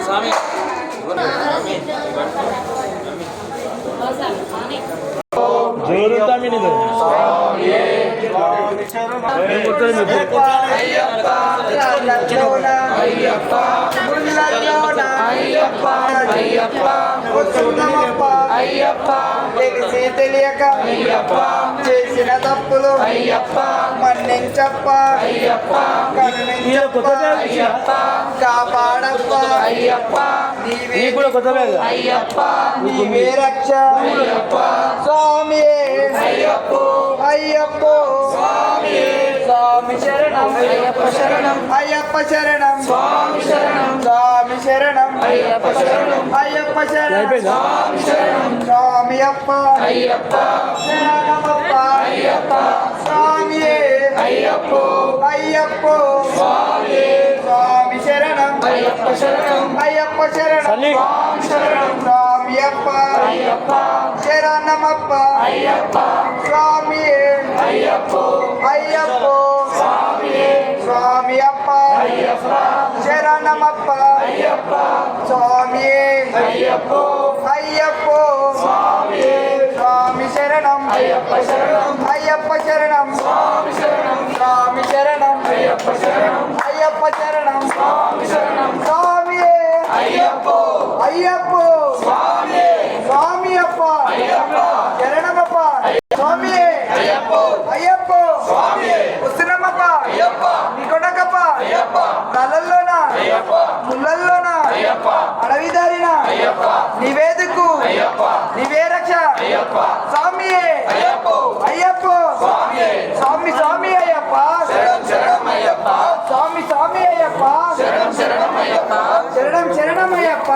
స్వామి జోరు తమిళ తెలియక చేసిన తప్పులు మన్నించప్ప కాపాడప్ప నీవే రక్ష స్వామి అయ్యప్ప స్వామి శరణం అయ్యప్ప శరణం అయ్యప్ప శరణం స్వామి శరణం స్వామి శరణం అయ్యప్ప శరణం అయ్యప్ప శరణం స్వామి శరణం స్వామి అప్ప అయ్యప్ప శరణమప్ప అయ్యప్ప స్వామి అయ్యప్ప అయ్యప్ప స్వామి స్వామి శరణం అయ్యప్ప శరణం అయ్యప్ప శరణం స్వామి శరణం స్వామి అప్ప అయ్యప్ప శరణమప్ప అయ్యప్ప స్వామి అయ్యప్ప అయ్యప్ప స్వామి స్వామి అప్ప అయ్యప్ప శరణమప్ప అయ్యప్ప స్వామి అయ్యప్ప అయ్యప్ప స్వామి స్వామి శరణం అయ్యప్ప శరణం అయ్యప్ప శరణం స్వామి శరణం స్వామి శరణం అయ్యప్ప శరణం అయ్యప్ప శరణం స్వామి శరణం స్వామి అయ్యప్ప అయ్యప్ప స్వామి స్వామి అప్ప అయ్యప్ప శరణమప్ప స్వామి అయ్యప్ప అయ్యప్ప స్వామి ఉసినమప్ప అయ్యప్ప నికొడకప్ప అయ్యప్ప కళ్ళల్లోన అయ్యప్ప ముళ్ళల్లోన అయ్యప్ప అడవిదారిన అయ్యప్ప నివేదకు అయ్యప్ప నివే రక్ష అయ్యప్ప స్వామి అయ్యప్ప అయ్యప్ప స్వామి స్వామి స్వామి అయ్యప్ప శరణం శరణం అయ్యప్ప స్వామి స్వామి అయ్యప్ప శరణం శరణం అయ్యప్ప శరణం శరణం అయ్యప్ప